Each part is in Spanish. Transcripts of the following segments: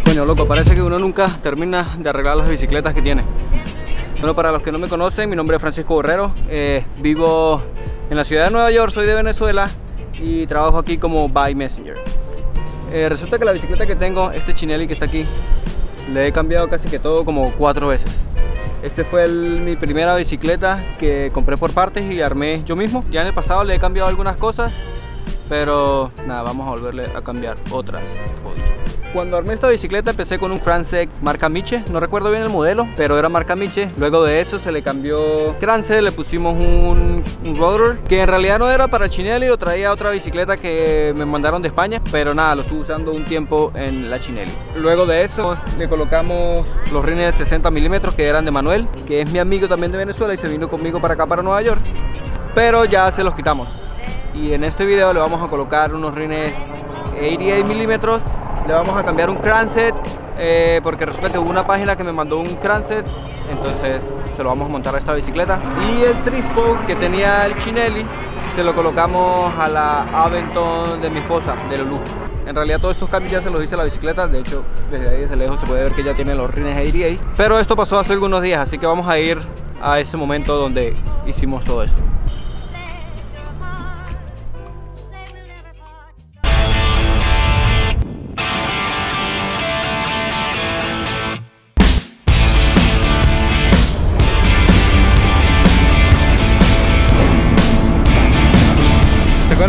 Coño, loco, parece que uno nunca termina de arreglar las bicicletas que tiene. Bueno, para los que no me conocen, mi nombre es Francisco Borrero, vivo en la ciudad de Nueva York, soy de Venezuela y trabajo aquí como By Messenger. Resulta que la bicicleta que tengo, este Chinelli que está aquí, le he cambiado casi que todo como 4 veces. Este fue mi primera bicicleta que compré por partes y armé yo mismo. Ya en el pasado le he cambiado algunas cosas, pero nada, vamos a volverle a cambiar otras. Cuando armé esta bicicleta empecé con un crankset marca Miche, no recuerdo bien el modelo, pero era marca Miche. Luego de eso se le cambió crankset, le pusimos un rotor, que en realidad no era para Chinelli, lo traía otra bicicleta que me mandaron de España, pero nada, lo estuve usando un tiempo en la Chinelli. Luego de eso le colocamos los rines de 60 milímetros que eran de Manuel, que es mi amigo también de Venezuela y se vino conmigo para acá, para Nueva York, pero ya se los quitamos. Y en este video le vamos a colocar unos rines 88 milímetros. Le vamos a cambiar un crankset porque resulta que hubo una página que me mandó un crankset, entonces se lo vamos a montar a esta bicicleta. Y el trispo que tenía el Chinelli se lo colocamos a la Aventon de mi esposa, de Lulu. En realidad todos estos cambios ya se los hice a la bicicleta, de hecho desde ahí desde lejos se puede ver que ya tiene los rines 88, pero esto pasó hace algunos días, así que vamos a ir a ese momento donde hicimos todo esto.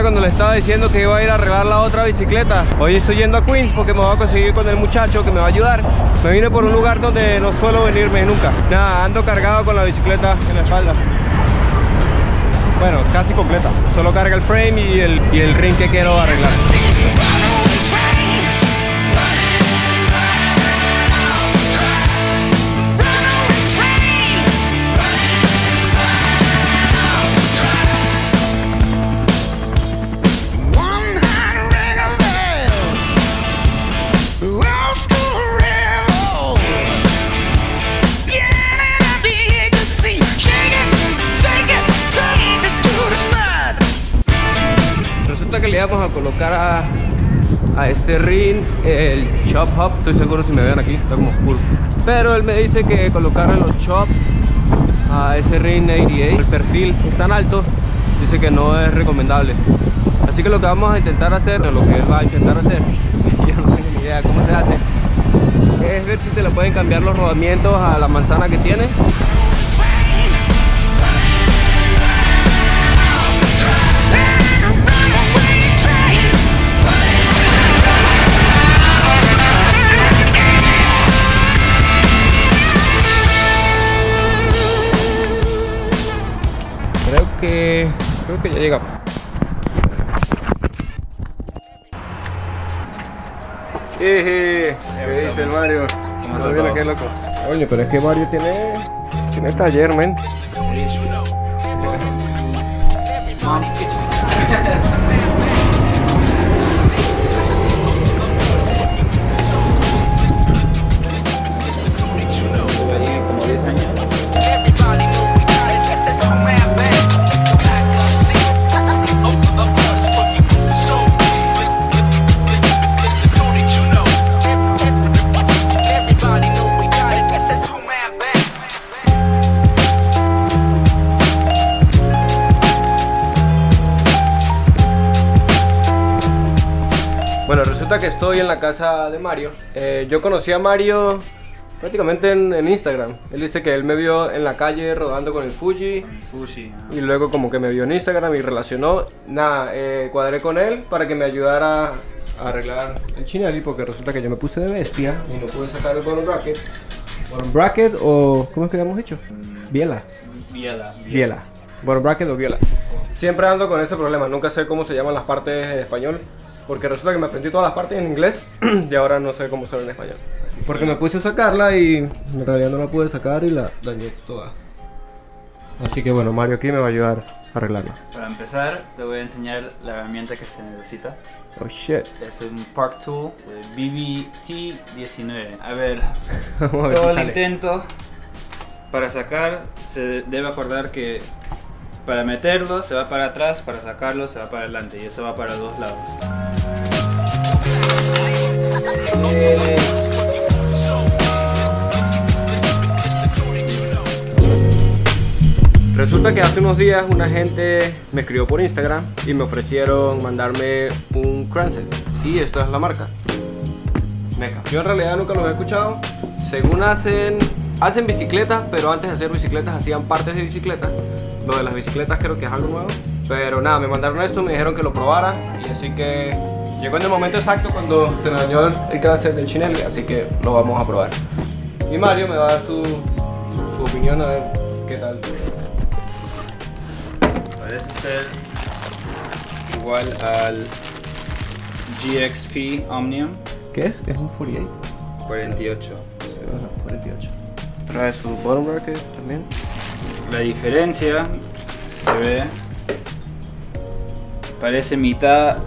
Cuando le estaba diciendo que iba a ir a arreglar la otra bicicleta, hoy estoy yendo a Queens porque me voy a conseguir con el muchacho que me va a ayudar. Me vine por un lugar donde no suelo venirme nunca. Nada, ando cargado con la bicicleta en la espalda. Bueno, casi completa. Solo carga el frame y el ring que quiero arreglar. Que le vamos a colocar a este ring el chop hub, estoy seguro si me ven aquí, está como oscuro, pero él me dice que colocar los chops a ese ring 88, el perfil es tan alto, dice que no es recomendable, así que lo que vamos a intentar hacer, lo que él va a intentar hacer, yo no tengo ni idea cómo se hace, es ver si se le pueden cambiar los rodamientos a la manzana que tiene. Creo que ya llegamos. ¿Qué dice el Mario? ¿Cómo viene qué loco? Coño, pero es que Mario tiene taller, men. Bueno, resulta que estoy en la casa de Mario. Yo conocí a Mario prácticamente en Instagram. Él dice que él me vio en la calle rodando con el Fuji. Y luego como que me vio en Instagram y relacionó. Nada, cuadré con él para que me ayudara a arreglar el Chinelli, porque resulta que yo me puse de bestia y no pude sacar el bottom bracket. Bottom bracket o... ¿cómo es que le hemos dicho? Biela. Bottom bracket o biela. Siempre ando con ese problema, nunca sé cómo se llaman las partes en español. Porque resulta que me aprendí todas las partes en inglés y ahora no sé cómo son en español. Porque me puse a sacarla y en realidad no la pude sacar y la dañé toda. Así que bueno, Mario aquí me va a ayudar arreglarlo? Para empezar, te voy a enseñar la herramienta que se necesita. Oh shit. Es un Park Tool BBT19. A ver, Vamos a ver todo si el sale. intento para sacar se debe acordar que para meterlo se va para atrás, para sacarlo se va para adelante y eso va para los lados. Resulta que hace unos días una gente me escribió por Instagram y me ofrecieron mandarme un crankset. Y esta es la marca, Mecha. Yo en realidad nunca los he escuchado. Según hacen bicicletas, pero antes de hacer bicicletas hacían partes de bicicletas. Lo de las bicicletas creo que es algo nuevo. Pero nada, me mandaron esto, me dijeron que lo probara. Y así que llegó en el momento exacto cuando se me dañó el crankset del Chinelli. Así que lo vamos a probar. Y Mario me va a dar su opinión, a ver qué tal. Parece ser igual al GXP Omnium ¿Qué es? Es un 48. 48. Ajá, 48. Trae su bottom bracket también. La diferencia se ve, parece mitad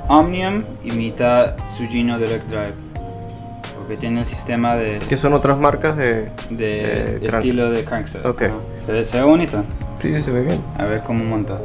Omnium y mitad Sugino Direct Drive, porque tiene el sistema de Que son otras marcas de estilo de crankset. Ok. Ajá. Se ve bonito. Sí, se ve bien. A ver cómo monta.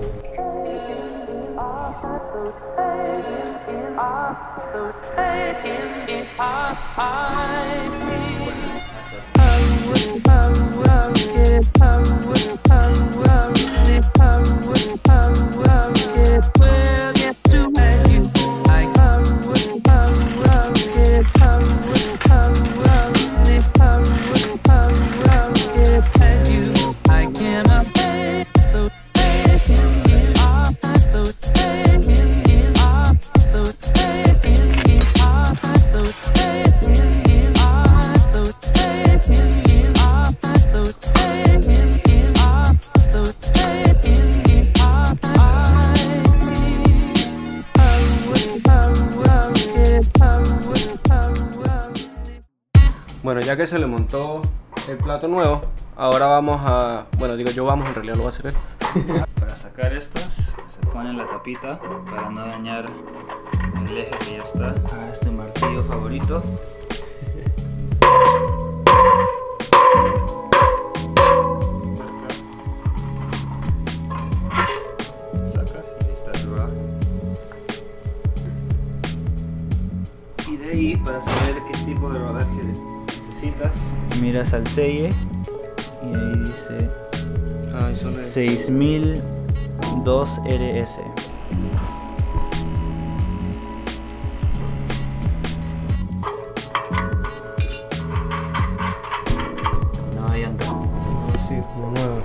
Bueno, ya que se le montó el plato nuevo, ahora vamos a... Bueno, digo yo vamos, en realidad lo va a hacer él. Para sacar estos se pone la tapita para no dañar el eje que ya está. A este martillo favorito. Sacas y ahí está tu raja. Y de ahí, para saber qué tipo de rodaje necesitas, miras al selle y ahí dice 6002 RS. No hay llanta. Sí, como nueva.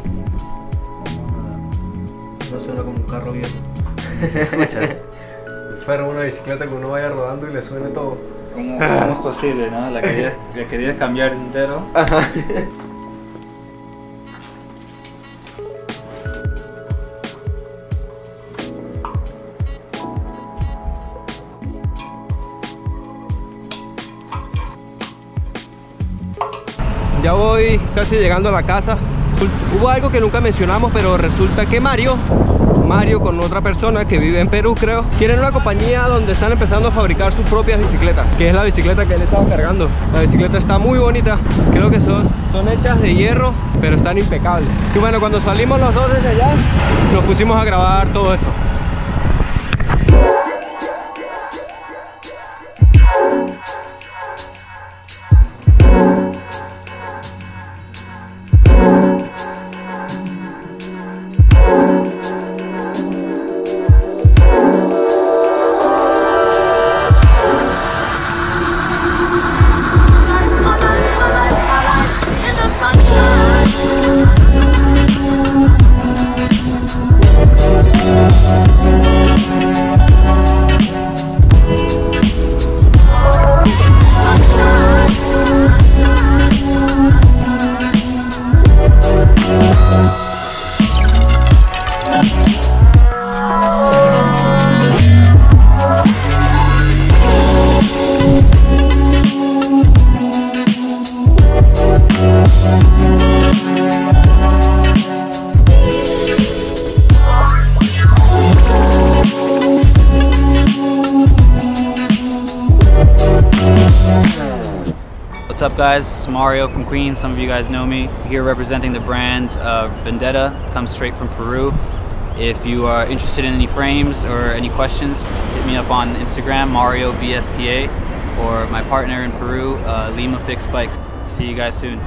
No suena como un carro viejo. Se escucha. Fuera una bicicleta que uno vaya rodando y le suene todo. ¿Cómo es posible, no? La querías cambiar entero. Ajá. Ya voy casi llegando a la casa. Hubo algo que nunca mencionamos, pero resulta que Mario con otra persona que vive en Perú, creo, tienen una compañía donde están empezando a fabricar sus propias bicicletas, que es la bicicleta que él estaba cargando. La bicicleta está muy bonita, creo que son hechas de hierro, pero están impecables. Y bueno, cuando salimos los dos desde allá, nos pusimos a grabar todo esto. sunshine. up, guys? It's Mario from Queens. Some of you guys know me. Here representing the brand Vendetta, comes straight from Peru. If you are interested in any frames or any questions, hit me up on Instagram, Mario VSTA, or my partner in Peru, Lima Fixed Bikes. See you guys soon.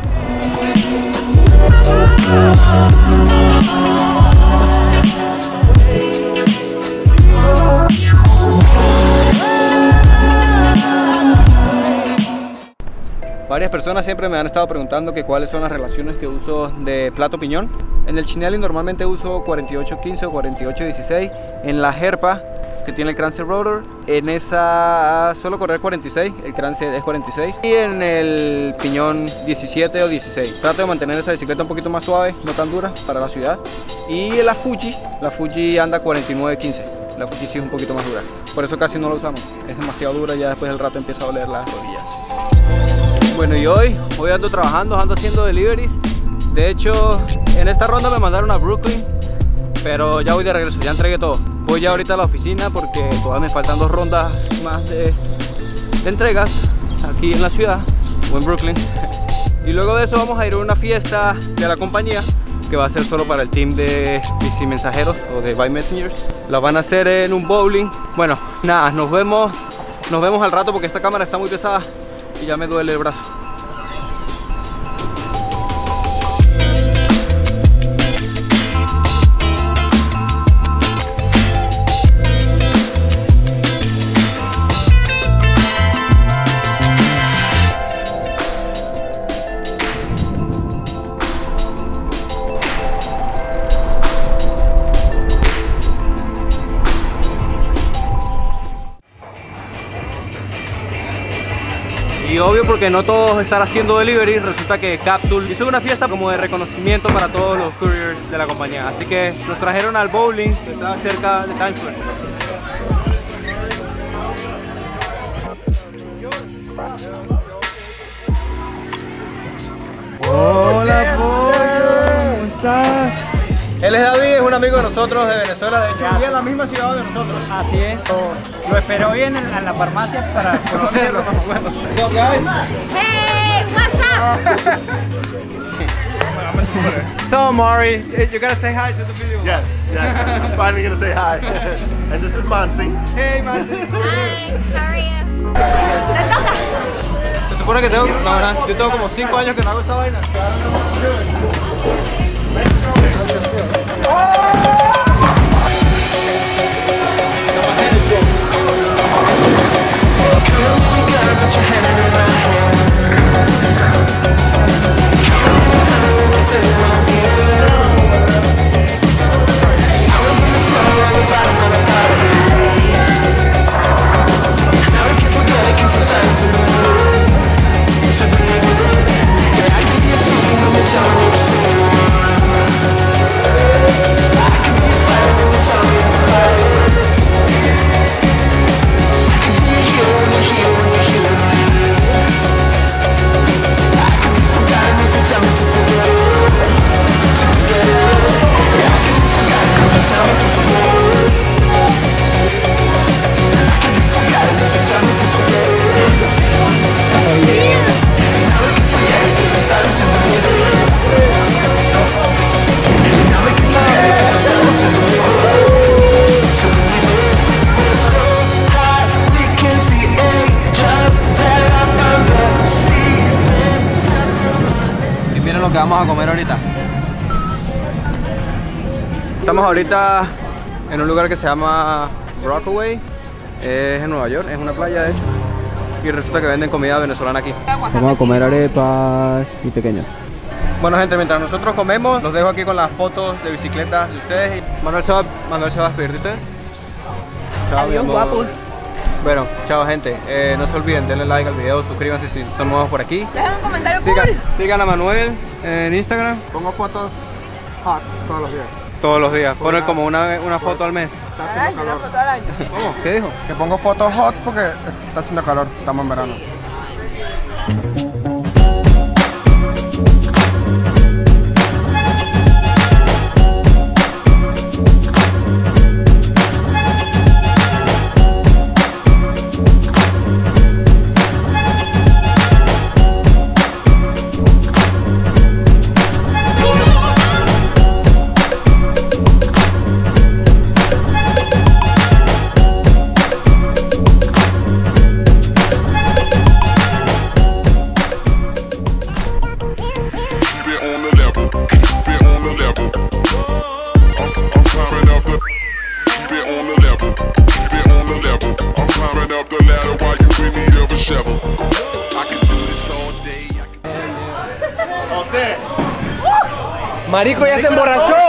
Varias personas siempre me han estado preguntando que cuáles son las relaciones que uso de plato piñón. En el Chinelli normalmente uso 48-15 o 48-16. En la Herpa, que tiene el crankshaft rotor, en esa suelo correr 46, el crankshaft es 46. Y en el piñón 17 o 16. Trato de mantener esa bicicleta un poquito más suave, no tan dura para la ciudad. Y la Fuji anda 49-15. La Fuji sí es un poquito más dura. Por eso casi no la usamos. Es demasiado dura, ya después del rato empieza a doler las rodillas. Bueno, y hoy ando trabajando, ando haciendo deliveries. De hecho, en esta ronda me mandaron a Brooklyn, pero ya voy de regreso, ya entregué todo. Voy ya ahorita a la oficina porque todavía me faltan 2 rondas más de entregas aquí en la ciudad o en Brooklyn. Y luego de eso vamos a ir a una fiesta de la compañía que va a ser solo para el team de bici mensajeros o de Bike Messengers. La van a hacer en un bowling. Bueno, nada, nos vemos al rato porque esta cámara está muy pesada y ya me duele el brazo. Y obvio, porque no todos están haciendo delivery, resulta que Capsule hizo una fiesta como de reconocimiento para todos los couriers de la compañía. Así que nos trajeron al bowling que está cerca de Times Square. Hola, pollo, ¿cómo estás? Él es David, es un amigo de nosotros de Venezuela, de hecho vivía en la misma ciudad de nosotros. Así es, lo esperó bien en la farmacia para conocerlo. So guys. Hey, what's up? So Mari, you gotta say hi to the video. Yes, I'm finally gonna say hi. And this is Mansi. Hey Mansi. Hi, how are you? ¿Te toca? Se supone que tengo, no, verdad, yo tengo como 5 años que no hago esta vaina. Que vamos a comer ahorita. Estamos ahorita en un lugar que se llama Rockaway, es en Nueva York, es una playa de hecho, y resulta que venden comida venezolana aquí. Vamos a comer arepas y pequeñas. Bueno gente, mientras nosotros comemos, los dejo aquí con las fotos de bicicletas de ustedes. Manuel se va a despedir de ustedes. Chao, Adiós, guapos. Bueno, chao gente, no se olviden, denle like al video, suscríbanse si son nuevos por aquí. Dejen un comentario cool. Sigan a Manuel en Instagram. Pongo fotos hot todos los días. Todos los días, poner como una foto al mes. Está Al haciendo año, una calor. foto al año. ¿Cómo? ¿Qué dijo? Que pongo fotos hot porque está haciendo calor, estamos en verano. Marico ya se emborrachó.